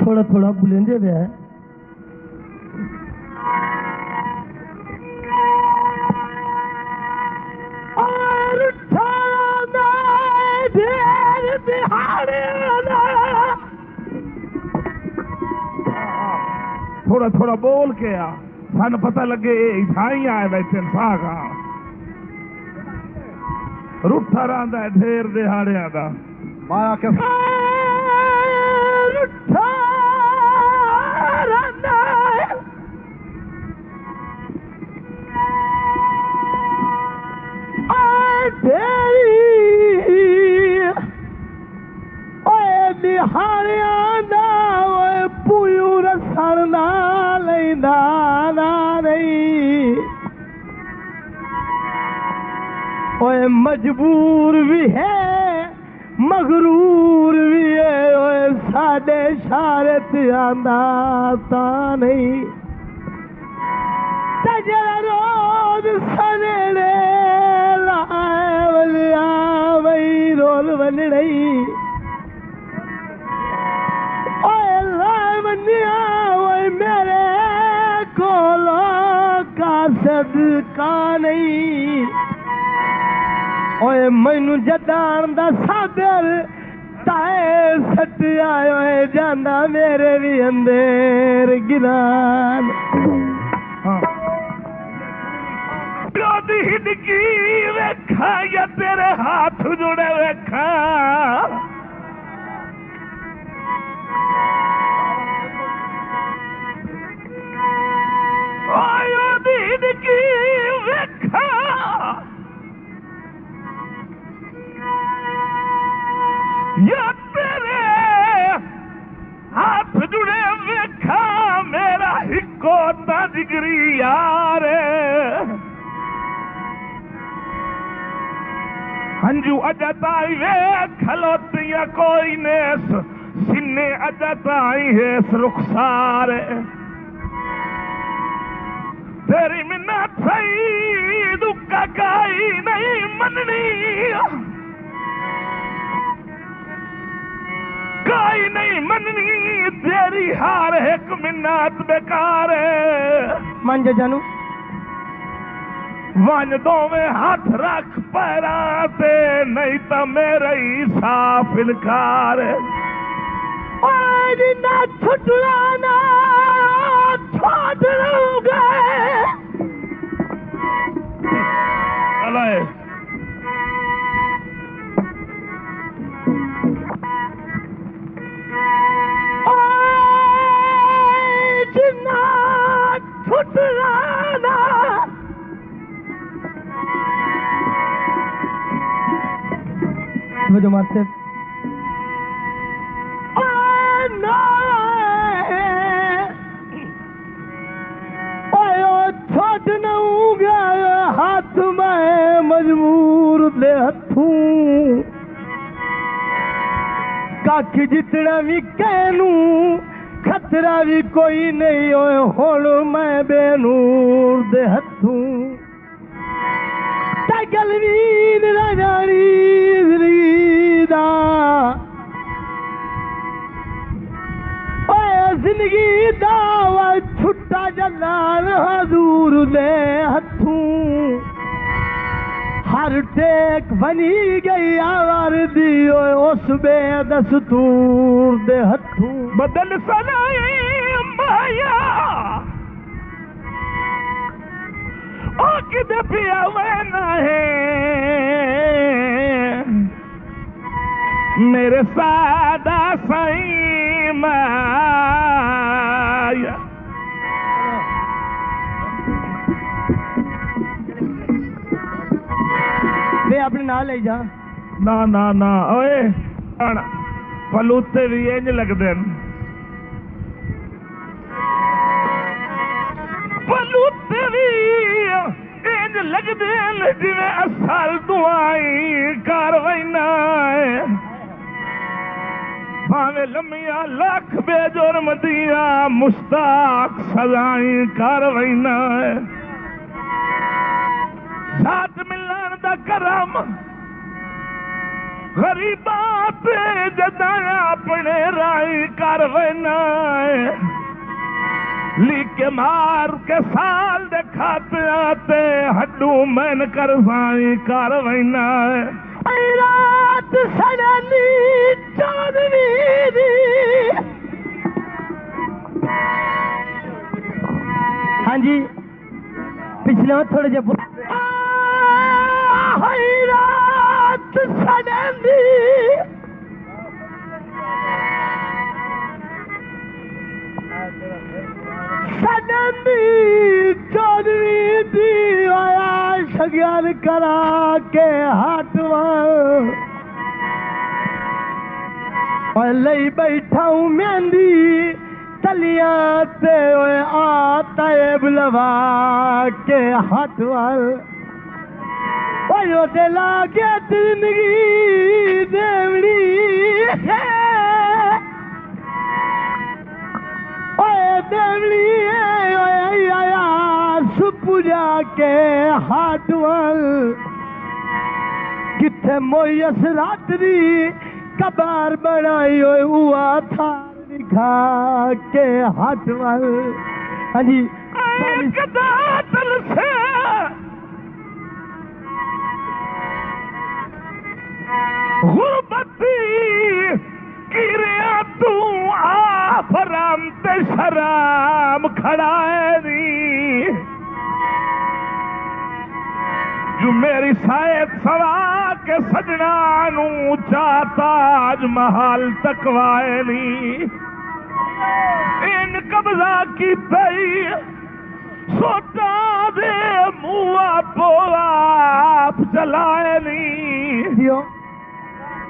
थोड़ा थोड़ा बुलेंदे वे है और थोड़ा थोड़ा बोल के आ सन पता लगे इथाई आए बैठे सागा रुठा रहा है ढेर दिहाड़िया का माया के रुठा रहा है दिहाड़िया दा पूर सड़ना लेंदा ना नहीं ओए मजबूर भी है मगरूर भी है ओए साडे शारत आंदा ता नहीं तजरा रोज सनेड़े लाए वलिया वही रोल वनड़ई ओए लाए वनिया ओए मेरे कोलो का सदका नहीं ओए मैनू जदान दा साबर ताए सट आयो है जाना मेरे भी अंदर गिरान हिदकी वेखा या तेरे हाथ जुड़े वेखा हिदकी वेखा या तेरे हाथ जुड़े वेखा मेरा हिको ता जिगरी यार हंजू अजताई वे खलोतिया कोई नेस सिन्ने अजताई है रुखसार तेरी मिन्नत सही दुक्का काई नहीं मननी काई नहीं मननी तेरी हार एक मिन्नत बेकार मान जा जानू वन दोवे हाथ रख पैराते नहीं तो मेरा ही साफ इनकार ना छुटलाना छोड़ लूंगा जिन्ना छुटलाना जो मारते छोट नऊंगा हाथ में मजबूर दे हथूं कख जितना भी कहनू खतरा भी कोई नहीं होए हुण मैं बेनूर दे हथूं गलवीर राजानी जिंदगी दा छुट्टा जलाल हजूर दे हथूं हर टेक बनी गई आवर दी उस बेदस्तूर दे हथूं बदल सनाई माया ओ किदे पिया वैना है मेरे सादा सही माया वे अपने नाल ले जा ना ना ना ओए फलूते भी इंज लगदे फलूते भी इंज लगदे जिवें असल दुआई कारवाईना भावे लम्मिया लाख बेजुर्म दिया मुस्ताक सजाई कारवाईना साथ मिलन दा करम गरीबा पे जदा अपने राई कर वना लीके मार के साल दे खाते हड्डू मन कर साई कर वना रात सड़नी चांदनी दी। हाँ जी पिछले थोड़े जे रात सड़नी सड़नी चांदनी दी आया शगन करा के हटवा और लई बैठा हूँ मेहंदी तलियां ते आता बुलवा के हटवाल ते लागे जिंदगी देवड़ी देवड़ी आया सुपुजा के हटवाल किथे मोयस रात्रि कबार बनाई हुआ था खा के हटवाल। हाँ जी से गुरबती किरिया तू आफराम ते शराम खड़ाएरी जो मेरी शायद सवा के सजना नू ताज महल तकवाएनी इन कब्जा की तई सोटा दे मुआ पोला चलाएनी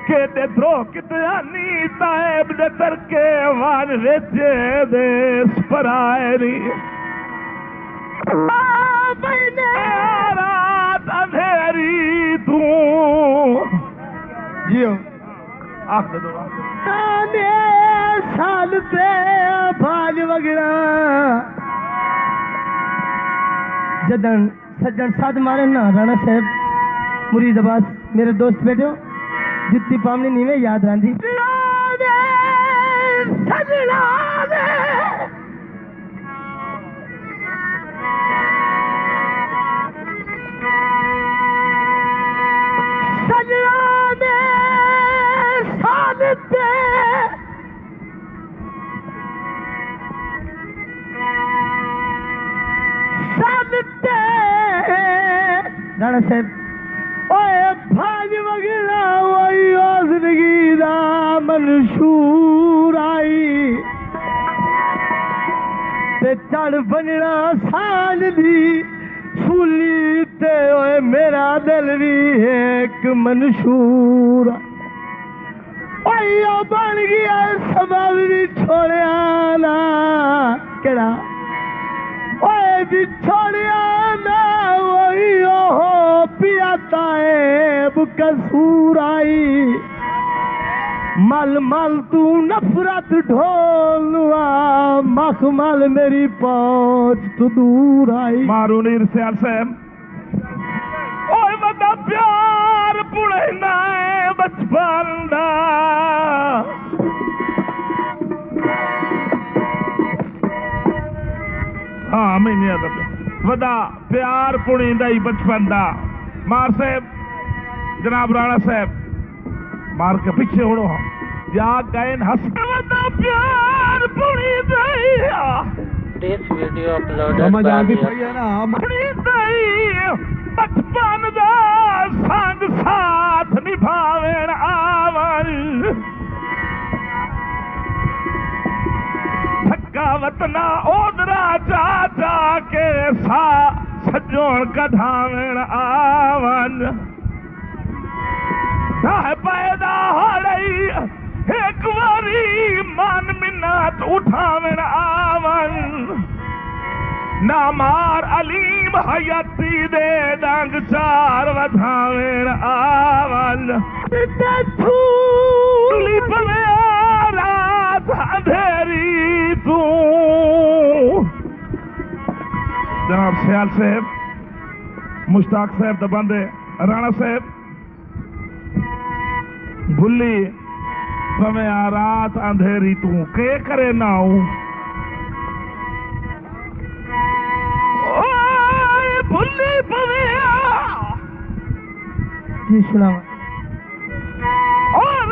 के दे द्रो कितनी ताएब दे तरके वान वेचे देश पर आएनी रात अंधेरी तू जियो आख दो साल से भाल वगैरह जदन सज्जन साध मारे ना राणा साहब मुरीदाबाद मेरे दोस्त बैठो जितनी पामनी नहीं में याद रांधी सजना राणा साहब ओए भाज वगैरह वही जिंदगी दा मंशूर आई ते चढ़ बनना साल दी सूली ते ओए मेरा दिल भी एक मंशूर ओए बन गया सबब भी छोड़िया ना केड़ा ओए भी छोड़िया ना वही हो पियाता है कसूर आई मल मल तू नफरत ढोलुआ मखमल मेरी पहुंच तू दूर आई मारू नीर सियाल से ओए बड़ा प्यार पुड़ना है बचपन दा हाँ मैंने वदा प्यार पुणींदा ही बचपन दा मार साहब जनाब राणा साहब मार के पीछे उड़ो या गायन हंस वदा प्यार पुणींदा ही This video uploaded समझ by आती पई है ना पुणींदा ही बचपन दा संग साथ निभावेन आवन वतना ओदरा चाचा के सा सजोण कढावण आवन पैदा हो रही एक बारी मन मिन्नत उठावण आवन ना मार अलीम हयती दे डंग चार वधावण आवन फूली पवे रात अंधेरी तू जनाब सियाल साहब मुश्ताक साहब दबंदे राणा साहब भुल्ली समय आ रात अंधेरी तू के करे नाऊ भुल्ली पवे जी सुना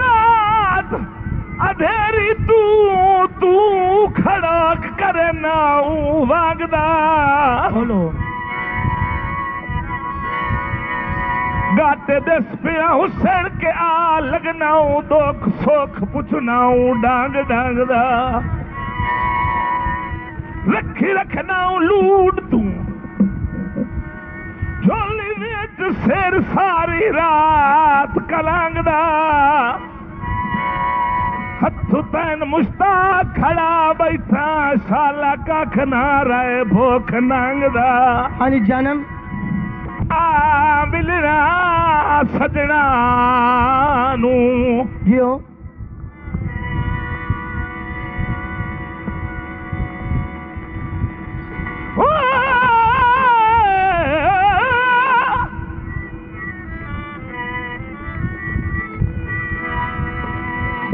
रात अंधेरी तू तू खड़ा करे नाऊ वागदा बोलो गाते दस पिया हुसैन के आ लगनाऊ दुख सुख पुछनाऊ डांग डांग दा रखी रखनाऊ लूट तू झोली विच सिर सारी रात कलांगदा हथु तैन मुश्ताक खड़ा बैठा शाला कख ना रहे भूख नांगदा हाँ जी जानम आ मिलना सजना नू जियो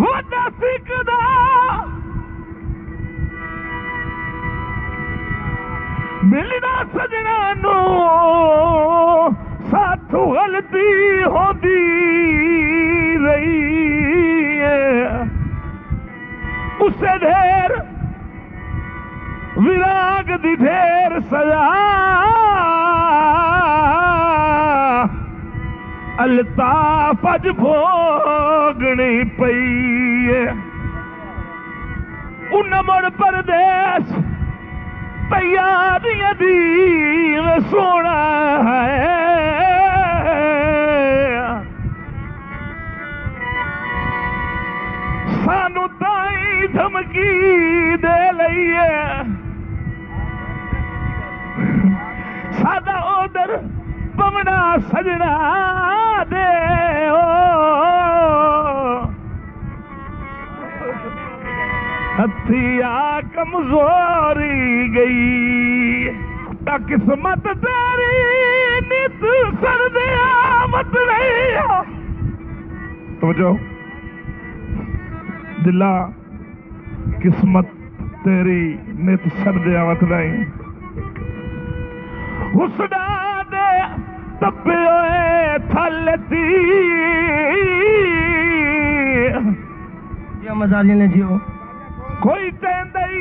वड्डा सिकदा मिलना सजना नू साथू गलती होती रही है उसे ढेर विराग दी ढेर सजा अल्ताफ अज भोगनी पई है उन मुड़ परदेश तैयारियां दी सोना है सानू ताई धमकी दे लईए सादा ओदर पवना सजना दे हथिया कमजोरी गई ता किस्मत तेरी नित सर्दे आवत नहीं तो जो दिला किस्मत तेरी नित सर्दे आवत नहीं हुसना दे तब्बे थलती ये मजा लेने जियो कोई तेंदई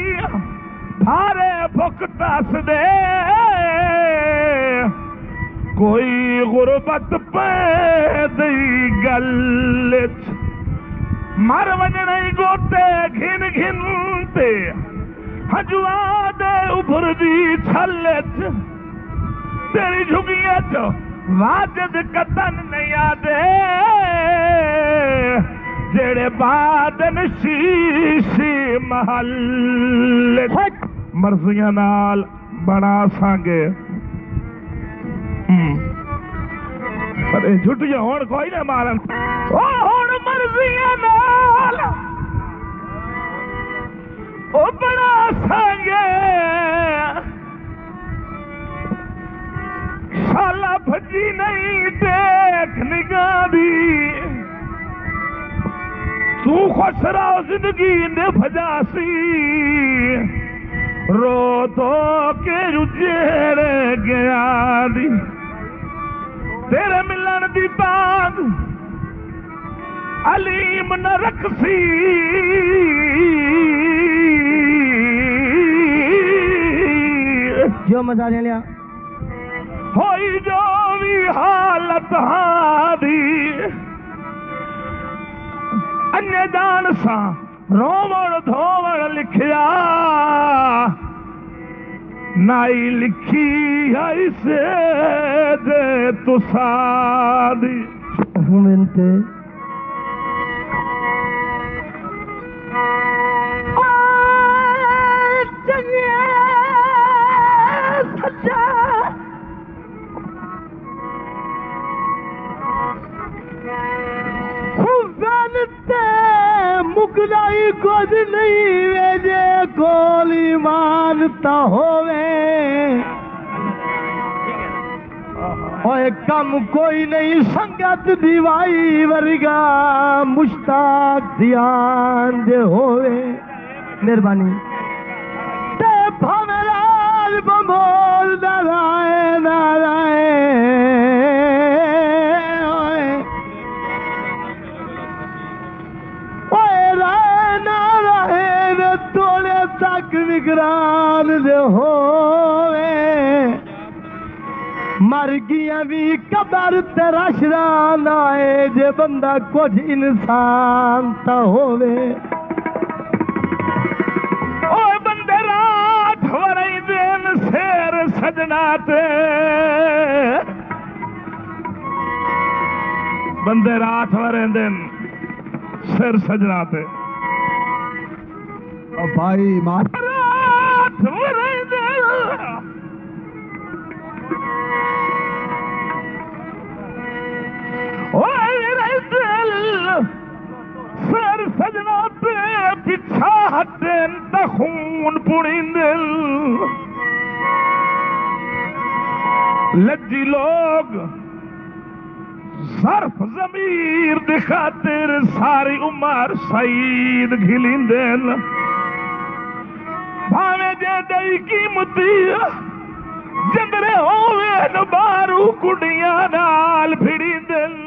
थारे भुख तस दे कोई गुरबत पे दई गल मर वजन गोते घिन घिन ते हजुआ दे उभर दी छल तेरी झुगिया च वाजद कतन नहीं आदे जेड़े बादन शीशी महल मर्जियां नाल बना सांगे पर झुटियां होण कोई ना मारन ओ हुण मर्जियां नाल ओ बना सांगे शाला भजी नहीं देख निगाह दी तू खुश रहो जिंदगी ने भजासी रो तो के रुजेड़े गया दी तेरे मिलन दी बात अलीम न रखसी जो मजा ले लिया होई जो भी हालत हादी अन्य जान सा रोवण धोवण लिखिया नाई लिखी ऐसे दे तुसादी मिनते मुगलाई खुद नहीं वेजे गोली मारता होवे ओए कम कोई नहीं संगत दीवाई वर्गा मुश्ताक ध्यान दे होवे मेहरबानी ते भवलाल बंबोल नारायण तोड़े तक विकराल दे होवे मर गया भी कबर तेरा शरान आए जे बंदा कुछ इंसान ता होवे ओए बंदे रात वरई दिन शेर सजना ते बंदे रात वरे दिन शेर सजना ते भाई मार रात वरई दिन सर सजना पे पिछा हटेन खून पुणिंदिल लज्जी लोग सर्फ जमीर दिखातिर सारी उम्र शहीद घिलिंदिल भावे जे दई कीमती जंदरे होवे न बारू कुड़ियां नाल भिड़िंदिल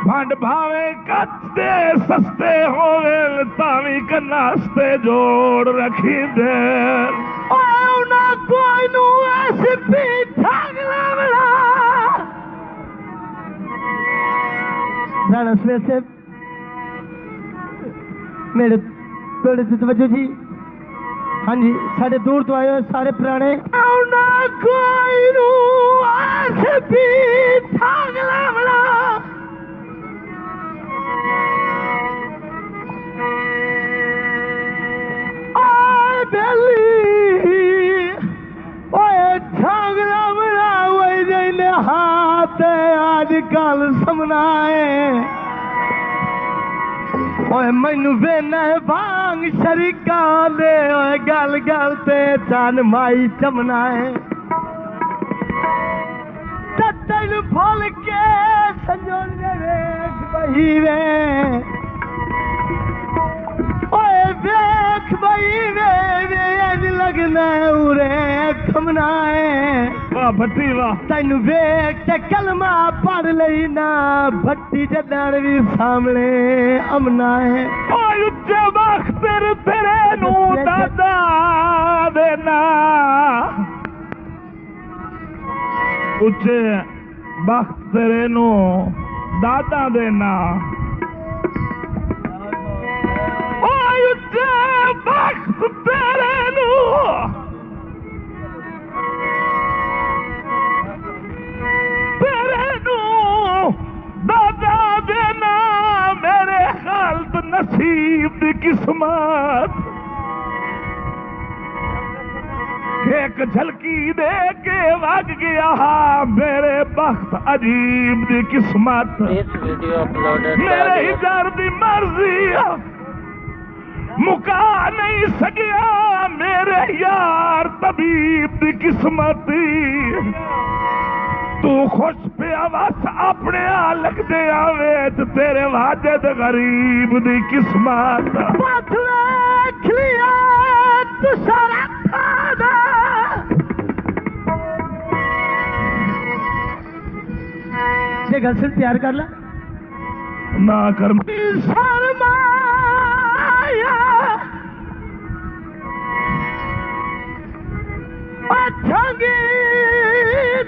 भंड भावे कच्चे सस्ते होवे तावी कनास्ते जोड़ रखी दे ना कोई नू ऐसी पीठा गलावड़ा राणा सवेर से मेरे थोड़े से तवज्जो जी हाँ जी साढ़े दूर तो आए सारे पुराने ना कोई नू ऐसी पीठा गलावड़ा आजकल समनाए ओए मैनू वेना भांग शरीका दे ओए गल गल ते चन माई चमनाए तैनू फुल के संजोने वेख बही वे ओए वेख बही वे वे लगना उरे खमनाए वाह भट्टी वाह तैनू वेख ते कलमा पढ़ लई ना भट्टी जदड़ भी सामने अमना है ओए उच्चे बख्तर तेरे नू दादा देना उच्चे बख्त तेरे नू दादा देना ओए उच्चे बख्त तेरे नू दादा देना मेरे खालत नसीब दी किस्मत एक झलकी दे के वग गया मेरे बख्त अजीब दी किस्मत This video uploaded मेरे by हिजर दी मर्जी मुका नहीं सकिया मेरे यार तबीब दी किस्मत तू खुश पे बस अपने लग दे आवे तो तेरे वाजद गरीब दी किस्मत ये गल से प्यार कर ला ना कर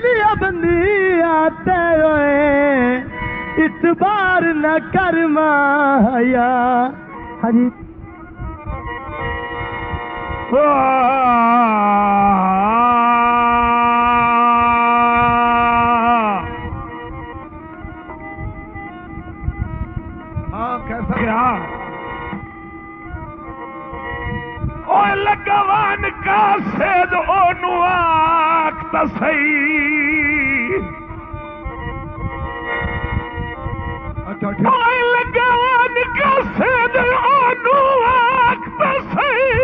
दिया बंदी आते रोए इतबार न कर माया हाँ जी कैसा क्या ओए लगवान का सेद ओनु आखता सही अच्छा ओए लगवान का सेद ओनु आखता सही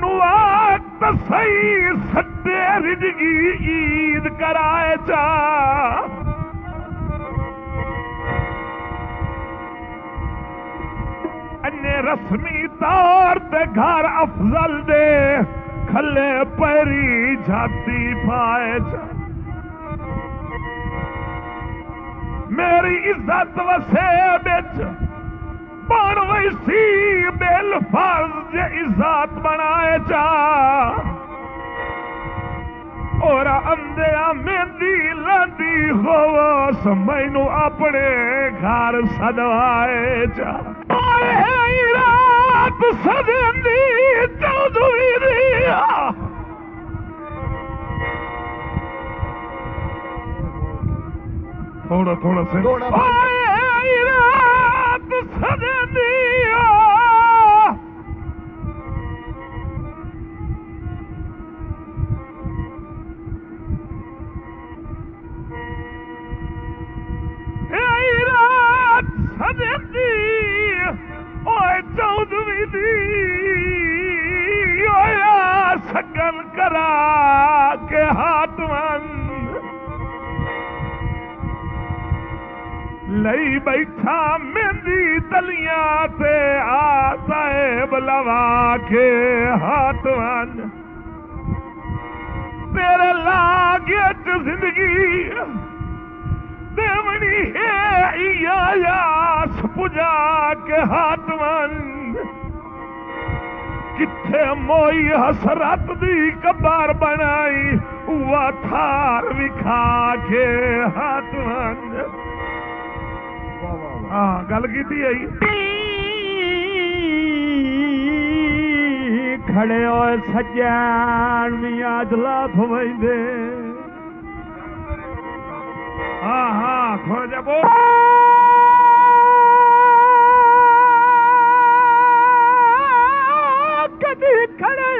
वक्त सही सटे रिजगी ईद कराए चा अन्य रस्मी तौर ते घर अफजल दे खले परी जाती पाए चा मेरी इज्जत वसे बिच बन वैसी बेल फर्ज इज्जत बनाए चा और अंधेरा मेहंदी लादी होवस मैनू अपने घर सदवाए चा रात सजंदी चौधरी दिया थोड़ा थोड़ा से रात सजंदी रात सजंदी ओए चौधरी दी ओया सगन करा के हाथ लई बैठा मेहंदी तलियां ते आ साहेब लवा के हाथ तेरे लागे च जिंदगी देवनी है यास पुजा के हाथ किथे मोई हसरत दी कबार बनाई हुआ थार विखा के हाथ हाँ गल की खड़े होए सज्जन मियां जला फवैंदे हाँ हाँ थोड़ा जा बोल कदी खड़े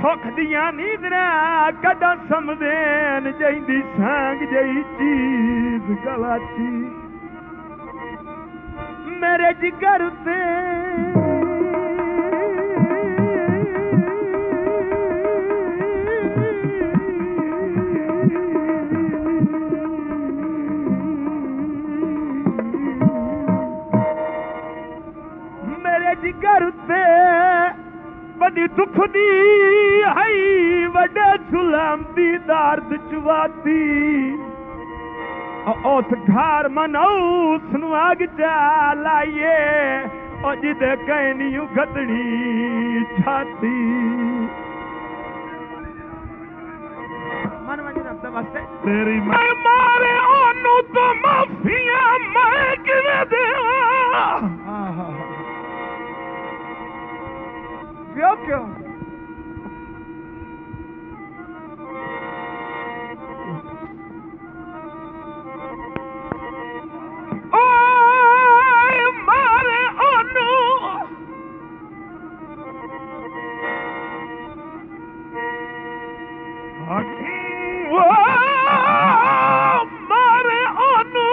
सुख दिया नींदरा कदा समदेन जैंदी सांग जई चीज गलाची मेरे जिगर ते मेरे जिगर ते बड़ी दुख दी हई वडे सुलम दी दर्द चुवाती उस घर मनऊस नु अग चालाइए ओ जिदे कहनी गदड़ी छाती मन वजन अब वास्ते तेरी मारे ओनू तो माफिया मैं किवे देवा क्यों मारे ओनू मारे ओनू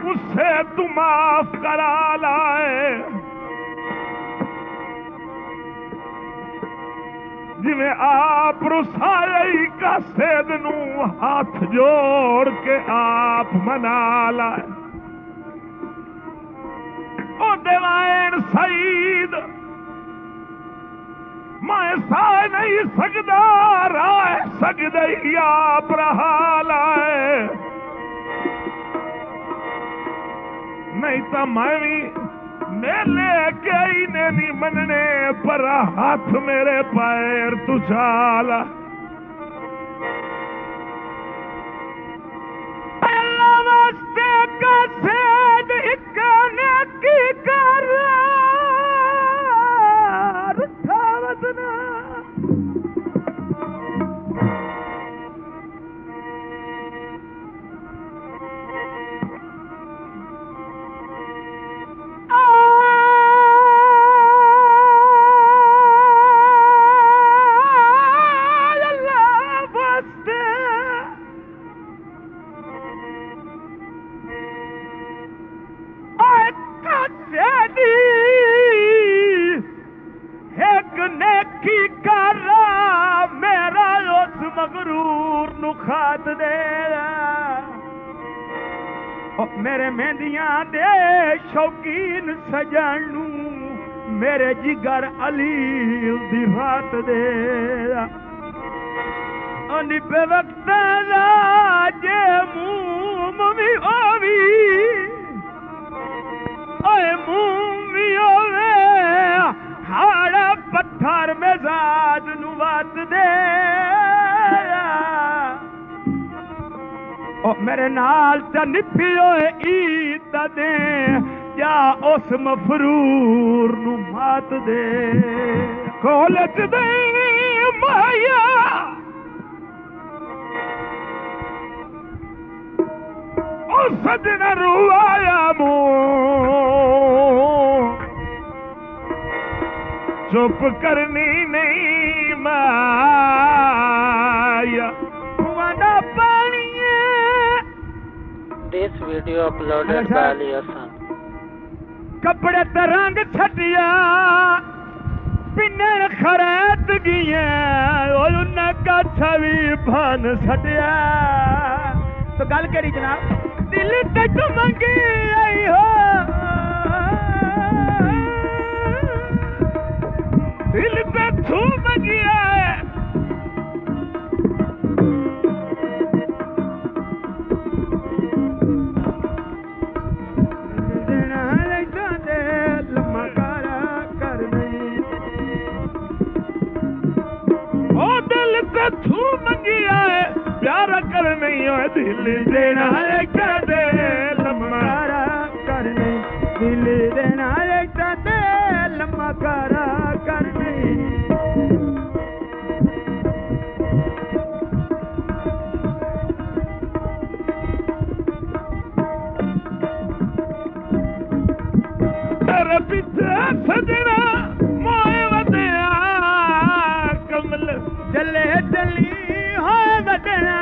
उससे तू माफ करा लाए जिवें आप रुसाई का सेद नू हाथ जोड़ के आप मना लाए ओ देवान सईद मैं सह नहीं सकदा राह सकदा ही आप रहा लाए नहीं तो मैं भी मेले के ही नहीं मनने पर हाथ मेरे पैर तू चाला वास्ते का सेद इकाने की कर रुठावतना मेरे मेहंदियां दे शौकीन सजानू मेरे जिगर अली दी रात दे अनि बेवक्त जे मूम भी होवी ओए मूम भी होवे हाड़ा पत्थर मिजाज नु वात दे ओ मेरे नाल च निफियो ईद दे या उस मफरूर नु मात दे कोलच दे माया ओ सजना रुआया मो चुप करनी नहीं माया वादा पानी This video uploaded by Ali Hassan. कपड़े ते रंग छटिया पिन्ने खरैत गिया उन्हें कथा भी भान छटिया तो गल करी जनाब दिल तक मंगी आई हो दिल पे छू मंगी आए तू मंगिया है प्यारा कर नहीं हो दिल देना है दे लम्हारा कर नहीं दिल देना है दे लम्हारा कर नहीं तेरे पीछे सजना मोए वदया कमल चले चली हो बदना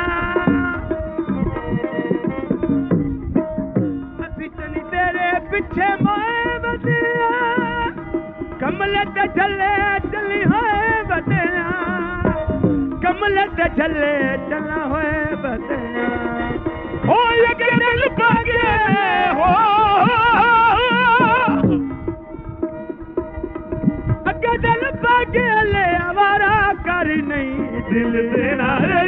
असी चली तेरे पीछे मोए बदना कमल ते चले चली हो बदना कमल ते चले चला हो बदना हो ये दिल पागे हो अगे दिल पागे ले आवारा कर नहीं दिल देना है